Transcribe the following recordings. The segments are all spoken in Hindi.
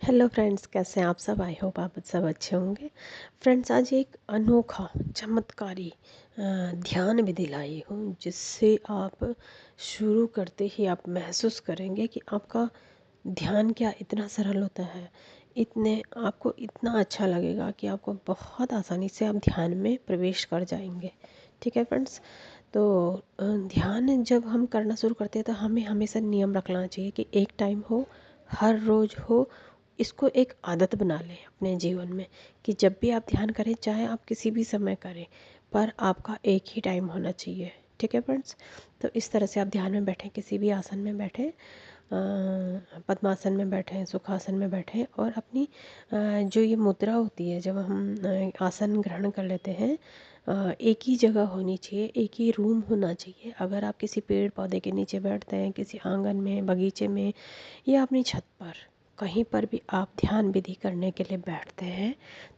हेलो फ्रेंड्स, कैसे हैं आप सब। आई होप आप सब अच्छे होंगे। फ्रेंड्स, आज एक अनोखा चमत्कारी ध्यान विधि लाई हूँ, जिससे आप शुरू करते ही आप महसूस करेंगे कि आपका ध्यान क्या इतना सरल होता है। इतने आपको इतना अच्छा लगेगा कि आपको बहुत आसानी से आप ध्यान में प्रवेश कर जाएंगे। ठीक है फ्रेंड्स। तो ध्यान जब हम करना शुरू करते हैं तो हमें हमेशा नियम रखना चाहिए कि एक टाइम हो, हर रोज़ हो। इसको एक आदत बना लें अपने जीवन में कि जब भी आप ध्यान करें, चाहे आप किसी भी समय करें, पर आपका एक ही टाइम होना चाहिए। ठीक है फ्रेंड्स। तो इस तरह से आप ध्यान में बैठें, किसी भी आसन में बैठें, पद्मासन में बैठें, सुखासन में बैठें, और अपनी जो ये मुद्रा होती है जब हम आसन ग्रहण कर लेते हैं, एक ही जगह होनी चाहिए, एक ही रूम होना चाहिए। अगर आप किसी पेड़ पौधे के नीचे बैठते हैं, किसी आंगन में, बगीचे में, या अपनी छत पर, कहीं पर भी आप ध्यान विधि करने के लिए बैठते हैं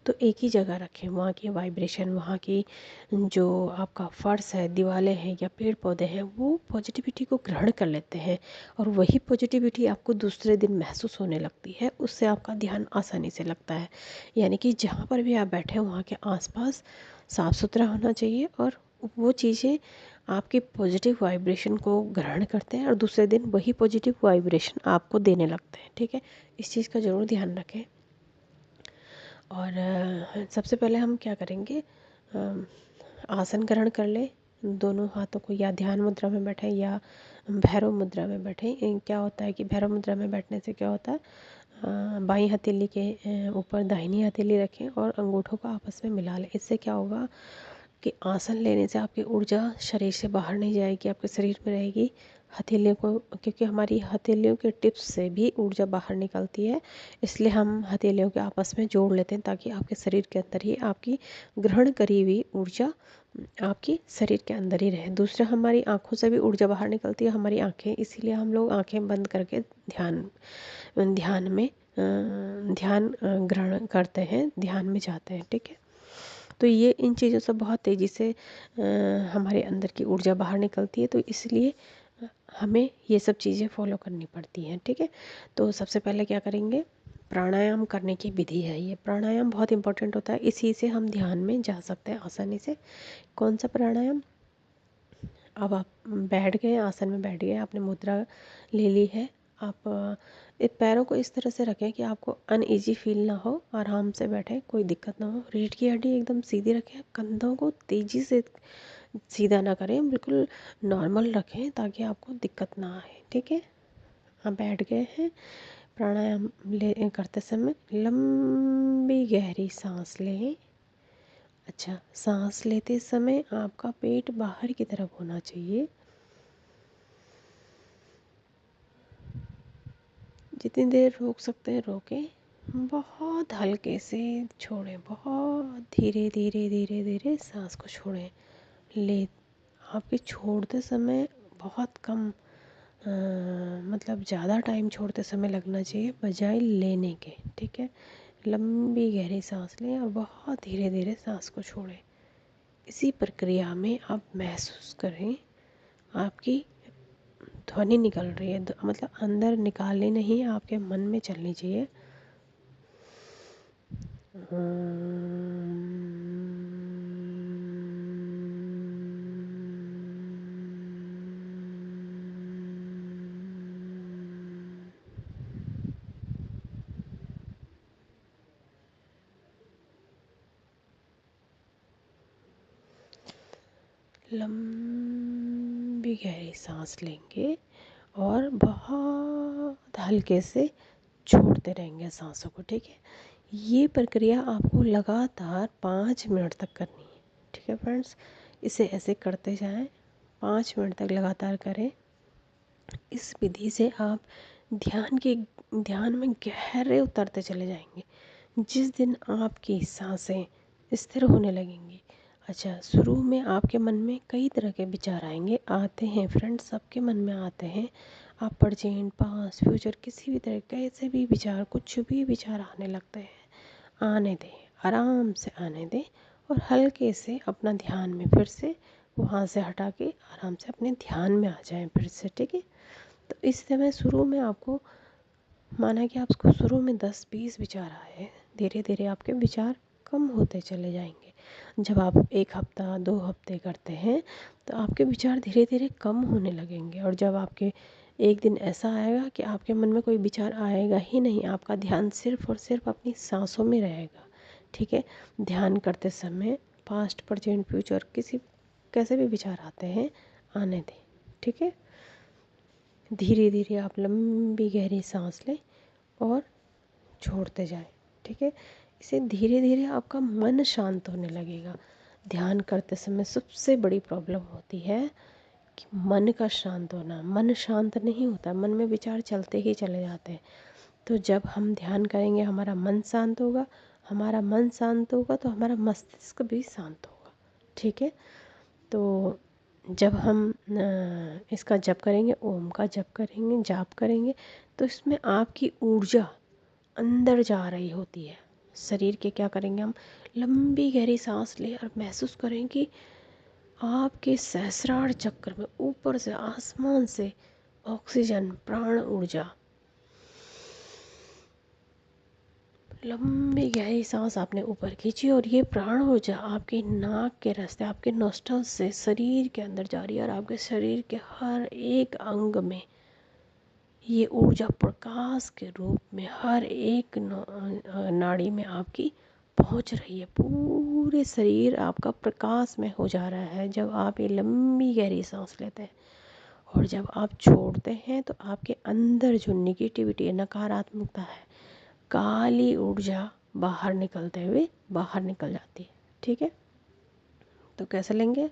तो एक ही जगह रखें। वहाँ की वाइब्रेशन, वहाँ की जो आपका फर्श है, दीवारें हैं या पेड़ पौधे हैं, वो पॉजिटिविटी को ग्रहण कर लेते हैं, और वही पॉजिटिविटी आपको दूसरे दिन महसूस होने लगती है। उससे आपका ध्यान आसानी से लगता है। यानी कि जहाँ पर भी आप बैठे हैं वहाँ के आसपास साफ़ सुथरा होना चाहिए, और वो चीज़ें आपकी पॉजिटिव वाइब्रेशन को ग्रहण करते हैं और दूसरे दिन वही पॉजिटिव वाइब्रेशन आपको देने लगते हैं। ठीक है। इस चीज़ का ज़रूर ध्यान रखें। और सबसे पहले हम क्या करेंगे, आसन ग्रहण कर ले। दोनों हाथों को या ध्यान मुद्रा में बैठें या भैरव मुद्रा में बैठें। क्या होता है कि भैरव मुद्रा में बैठने से क्या होता है, बाईं हथेली के ऊपर दाहिनी हथेली रखें और अंगूठों को आपस में मिला लें। इससे क्या होगा कि आसन लेने से आपकी ऊर्जा शरीर से बाहर नहीं जाएगी, आपके शरीर में रहेगी। हथेलियों को, क्योंकि हमारी हथेलियों के टिप्स से भी ऊर्जा बाहर निकलती है, इसलिए हम हथेलियों के आपस में जोड़ लेते हैं ताकि आपके शरीर के अंदर ही आपकी ग्रहण करी हुई ऊर्जा आपकी शरीर के अंदर ही रहे। दूसरा, हमारी आँखों से भी ऊर्जा बाहर निकलती है, हमारी आँखें, इसीलिए हम लोग आँखें बंद करके ध्यान ध्यान में ध्यान ग्रहण करते हैं, ध्यान में जाते हैं। ठीक है। तो ये इन चीज़ों से बहुत तेज़ी से हमारे अंदर की ऊर्जा बाहर निकलती है, तो इसलिए हमें ये सब चीज़ें फॉलो करनी पड़ती हैं। ठीक है। तो सबसे पहले क्या करेंगे, प्राणायाम करने की विधि है। ये प्राणायाम बहुत इंपॉर्टेंट होता है, इसी से हम ध्यान में जा सकते हैं आसानी से। कौन सा प्राणायाम। अब आप बैठ गए, आसन में बैठ गए, आपने मुद्रा ले ली है। आप पैरों को इस तरह से रखें कि आपको अनईजी फील ना हो, आराम से बैठें, कोई दिक्कत ना हो। रीढ़ की हड्डी एकदम सीधी रखें, कंधों को तेज़ी से सीधा ना करें, बिल्कुल नॉर्मल रखें ताकि आपको दिक्कत ना आए। ठीक है। आप बैठ गए हैं। प्राणायाम ले करते समय लंबी गहरी सांस लें। अच्छा, सांस लेते समय आपका पेट बाहर की तरफ होना चाहिए। जितनी देर रोक सकते हैं रोकें। बहुत हल्के से छोड़ें, बहुत धीरे धीरे धीरे धीरे सांस को छोड़ें। ले आपके छोड़ते समय बहुत कम, मतलब ज़्यादा टाइम छोड़ते समय लगना चाहिए बजाय लेने के। ठीक है। लंबी गहरी सांस लें और बहुत धीरे धीरे सांस को छोड़ें। इसी प्रक्रिया में आप महसूस करें आपकी ध्वनि निकल रही है, मतलब अंदर निकालनी नहीं, आपके मन में चलनी चाहिए। लंबी गहरी सांस लेंगे और बहुत हल्के से छोड़ते रहेंगे सांसों को। ठीक है। ये प्रक्रिया आपको लगातार 5 मिनट तक करनी है। ठीक है फ्रेंड्स। इसे ऐसे करते जाएं, 5 मिनट तक लगातार करें। इस विधि से आप ध्यान में गहरे उतरते चले जाएंगे। जिस दिन आपकी सांसें स्थिर होने लगेंगी। अच्छा, शुरू में आपके मन में कई तरह के विचार आएंगे, आते हैं फ्रेंड्स, सबके मन में आते हैं। आप प्रेजेंट, पास्ट, फ्यूचर, किसी भी तरह कैसे भी विचार, कुछ भी विचार आने लगते हैं, आने दें, आराम से आने दें, और हल्के से अपना ध्यान में फिर से वहाँ से हटा के आराम से अपने ध्यान में आ जाएं फिर से। ठीक है। तो इस समय शुरू में आपको माना कि आपको शुरू में 10-20 विचार आए, धीरे धीरे आपके विचार कम होते चले जाएंगे। जब आप 1 हफ्ता 2 हफ्ते करते हैं तो आपके विचार धीरे धीरे कम होने लगेंगे। और जब आपके एक दिन ऐसा आएगा कि आपके मन में कोई विचार आएगा ही नहीं, आपका ध्यान सिर्फ और सिर्फ अपनी सांसों में रहेगा। ठीक है, ध्यान करते समय पास्ट प्रेजेंट फ्यूचर कैसे भी विचार आते हैं आने दें। ठीक है, धीरे धीरे आप लंबी गहरी सांस लें और छोड़ते जाएं। ठीक है, इसे धीरे धीरे आपका मन शांत होने लगेगा। ध्यान करते समय सबसे बड़ी प्रॉब्लम होती है कि मन का शांत होना। मन शांत नहीं होता, मन में विचार चलते ही चले जाते हैं। तो जब हम ध्यान करेंगे हमारा मन शांत होगा, हमारा मन शांत होगा तो हमारा मस्तिष्क भी शांत होगा। ठीक है, तो जब हम इसका जप करेंगे, ओम का जप करेंगे, जाप करेंगे, तो इसमें आपकी ऊर्जा अंदर जा रही होती है। शरीर के क्या करेंगे, हम लंबी गहरी सांस लें और महसूस करें कि आपके सहस्रार चक्र में ऊपर से आसमान से ऑक्सीजन प्राण ऊर्जा, लंबी गहरी सांस आपने ऊपर खींची और ये प्राण ऊर्जा आपकी नाक के रास्ते, आपके नोस्ट्रल्स से शरीर के अंदर जा रही है और आपके शरीर के हर एक अंग में ये ऊर्जा प्रकाश के रूप में हर एक नाड़ी में आपकी पहुंच रही है। पूरे शरीर आपका प्रकाश में हो जा रहा है जब आप ये लंबी गहरी सांस लेते हैं। और जब आप छोड़ते हैं तो आपके अंदर जो निगेटिविटी है, नकारात्मकता है, काली ऊर्जा बाहर निकलते हुए बाहर निकल जाती है। ठीक है, तो कैसे लेंगे,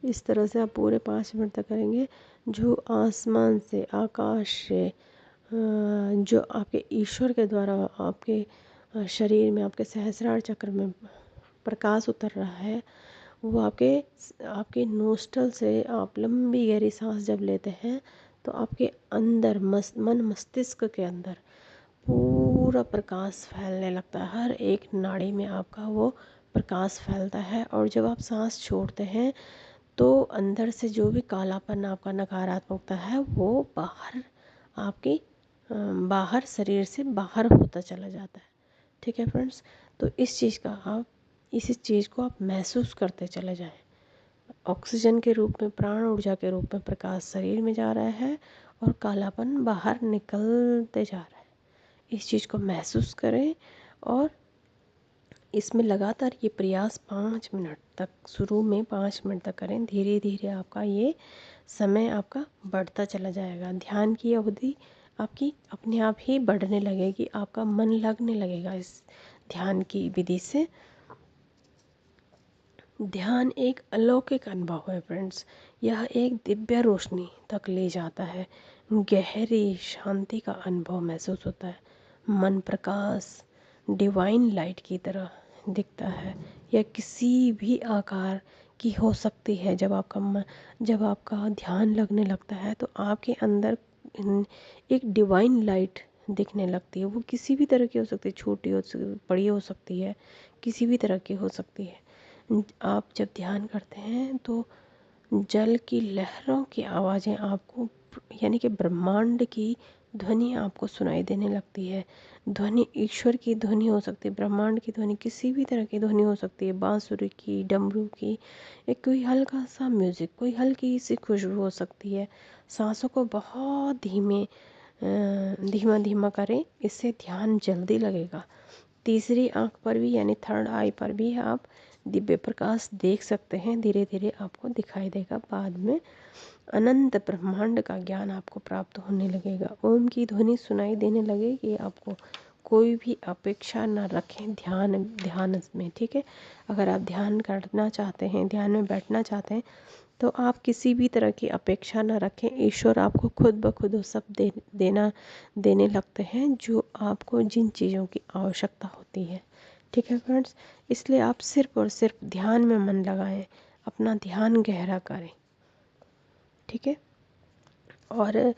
इस तरह से आप पूरे 5 मिनट तक करेंगे। जो आसमान से, आकाश से, जो आपके ईश्वर के द्वारा आपके शरीर में, आपके सहस्रार चक्र में प्रकाश उतर रहा है, वो आपके आपके नोस्ट्रल से आप लंबी गहरी सांस जब लेते हैं तो आपके अंदर मन मस्तिष्क के अंदर पूरा प्रकाश फैलने लगता है। हर एक नाड़ी में आपका वो प्रकाश फैलता है। और जब आप सांस छोड़ते हैं तो अंदर से जो भी कालापन, आपका नकारात्मकता है, वो आपकी बाहर शरीर से बाहर होता चला जाता है। ठीक है फ्रेंड्स, तो इस चीज़ को आप महसूस करते चले जाएं। ऑक्सीजन के रूप में, प्राण ऊर्जा के रूप में प्रकाश शरीर में जा रहा है और कालापन बाहर निकलते जा रहा है। इस चीज़ को महसूस करें और इसमें लगातार ये प्रयास 5 मिनट तक, शुरू में 5 मिनट तक करें। धीरे धीरे आपका ये समय आपका बढ़ता चला जाएगा। ध्यान की अवधि आपकी अपने आप ही बढ़ने लगेगी, आपका मन लगने लगेगा इस ध्यान की विधि से। ध्यान एक अलौकिक अनुभव है फ्रेंड्स। यह एक दिव्य रोशनी तक ले जाता है, गहरी शांति का अनुभव महसूस होता है। मन प्रकाश डिवाइन लाइट की तरह दिखता है। यह किसी भी आकार की हो सकती है। जब आपका ध्यान लगने लगता है तो आपके अंदर एक डिवाइन लाइट दिखने लगती है। वो किसी भी तरह की हो सकती है, छोटी हो सकती, बड़ी हो सकती है, किसी भी तरह की हो सकती है। आप जब ध्यान करते हैं तो जल की लहरों की आवाज़ें आपको, यानी कि ब्रह्मांड की ध्वनि आपको सुनाई देने लगती है। ध्वनि ईश्वर की ध्वनि हो सकती है, ब्रह्मांड की ध्वनि, किसी भी तरह की ध्वनि हो सकती है, बांसुरी की, डमरू की, एक कोई हल्का सा म्यूज़िक, कोई हल्की सी खुशबू हो सकती है। सांसों को बहुत धीमा धीमा करें, इससे ध्यान जल्दी लगेगा। तीसरी आंख पर भी, यानी थर्ड आई पर भी आप दिव्य प्रकाश देख सकते हैं। धीरे धीरे आपको दिखाई देगा बाद में। अनंत ब्रह्मांड का ज्ञान आपको प्राप्त होने लगेगा। ओम की ध्वनि सुनाई देने लगेगी आपको। कोई भी अपेक्षा ना रखें ध्यान में, ठीक है। अगर आप ध्यान करना चाहते हैं, ध्यान में बैठना चाहते हैं, तो आप किसी भी तरह की अपेक्षा ना रखें। ईश्वर आपको खुद ब खुद वो सब देने लगते हैं जो आपको जिन चीज़ों की आवश्यकता होती है, ठीक है फ्रेंड्स। इसलिए आप सिर्फ और सिर्फ ध्यान में मन लगाएं, अपना ध्यान गहरा करें, ठीक है। और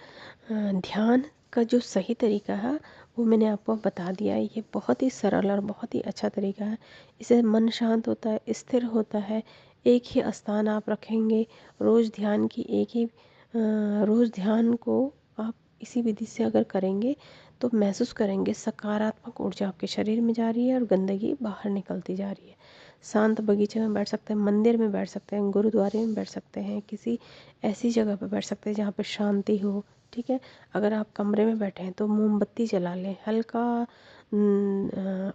ध्यान का जो सही तरीका है वो मैंने आपको बता दिया है। ये बहुत ही सरल और बहुत ही अच्छा तरीका है। इससे मन शांत होता है, स्थिर होता है। एक ही स्थान आप रखेंगे, रोज़ ध्यान की एक ही रोज़ ध्यान को आप इसी विधि से अगर करेंगे तो महसूस करेंगे सकारात्मक ऊर्जा आपके शरीर में जा रही है और गंदगी बाहर निकलती जा रही है। शांत बगीचे में बैठ सकते हैं, मंदिर में बैठ सकते हैं, गुरुद्वारे में बैठ सकते हैं, किसी ऐसी जगह पर बैठ सकते हैं जहाँ पे शांति हो, ठीक है। अगर आप कमरे में बैठे हैं तो मोमबत्ती जला लें, हल्का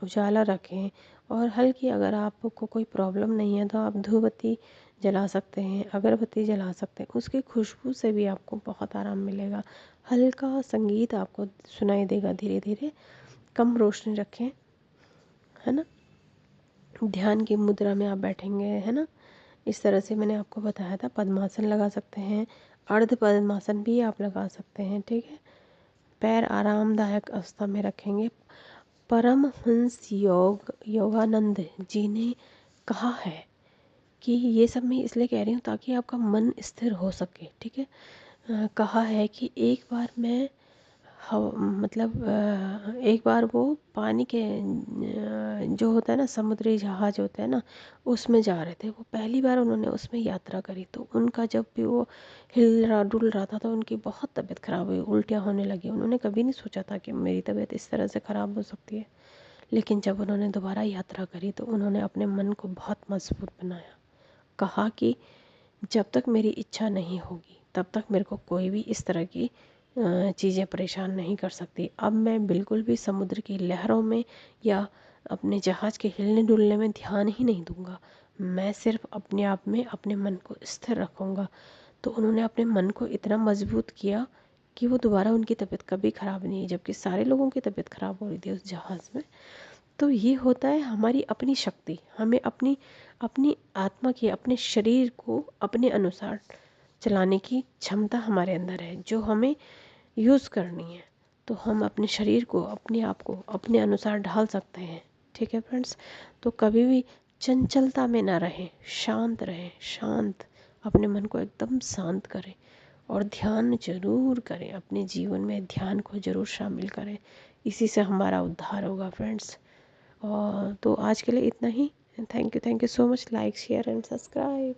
उजाला रखें। और हल्की, अगर आपको कोई प्रॉब्लम नहीं है तो आप धूपबत्ती जला सकते हैं, अगरबत्ती जला सकते हैं। उसकी खुशबू से भी आपको बहुत आराम मिलेगा। हल्का संगीत आपको सुनाई देगा धीरे धीरे। कम रोशनी रखें, है ना। ध्यान की मुद्रा में आप बैठेंगे, है ना। इस तरह से मैंने आपको बताया था। पद्मासन लगा सकते हैं, अर्ध पद्मासन भी आप लगा सकते हैं, ठीक है। पैर आरामदायक अवस्था में रखेंगे। परमहंस योगानंद जी ने कहा है कि ये सब मैं इसलिए कह रही हूँ ताकि आपका मन स्थिर हो सके, ठीक है। कहा है कि एक बार मैं एक बार वो पानी के जो होता है ना, समुद्री जहाज होता है ना, उसमें जा रहे थे। वो पहली बार उन्होंने उसमें यात्रा करी, तो उनका जब भी वो हिल रहा डुल रहा था तो उनकी बहुत तबीयत ख़राब हुई, उल्टियाँ होने लगी। उन्होंने कभी नहीं सोचा था कि मेरी तबीयत इस तरह से ख़राब हो सकती है। लेकिन जब उन्होंने दोबारा यात्रा करी तो उन्होंने अपने मन को बहुत मजबूत बनाया। कहा कि जब तक मेरी इच्छा नहीं होगी तब तक मेरे को कोई भी इस तरह की चीज़ें परेशान नहीं कर सकती। अब मैं बिल्कुल भी समुद्र की लहरों में या अपने जहाज़ के हिलने डुलने में ध्यान ही नहीं दूंगा। मैं सिर्फ अपने आप में अपने मन को स्थिर रखूँगा। तो उन्होंने अपने मन को इतना मजबूत किया कि वो दोबारा उनकी तबीयत कभी ख़राब नहीं, जबकि सारे लोगों की तबीयत ख़राब हो रही थी उस जहाज़ में। तो ये होता है हमारी अपनी शक्ति। हमें अपनी अपनी आत्मा की, अपने शरीर को अपने अनुसार चलाने की क्षमता हमारे अंदर है, जो हमें यूज़ करनी है। तो हम अपने शरीर को, अपने आप को अपने अनुसार ढाल सकते हैं, ठीक है फ्रेंड्स। तो कभी भी चंचलता में ना रहें, शांत रहें, शांत अपने मन को एकदम शांत करें और ध्यान जरूर करें। अपने जीवन में ध्यान को ज़रूर शामिल करें। इसी से हमारा उद्धार होगा फ्रेंड्स। और तो आज के लिए इतना ही। Thank you so much. Like share and subscribe.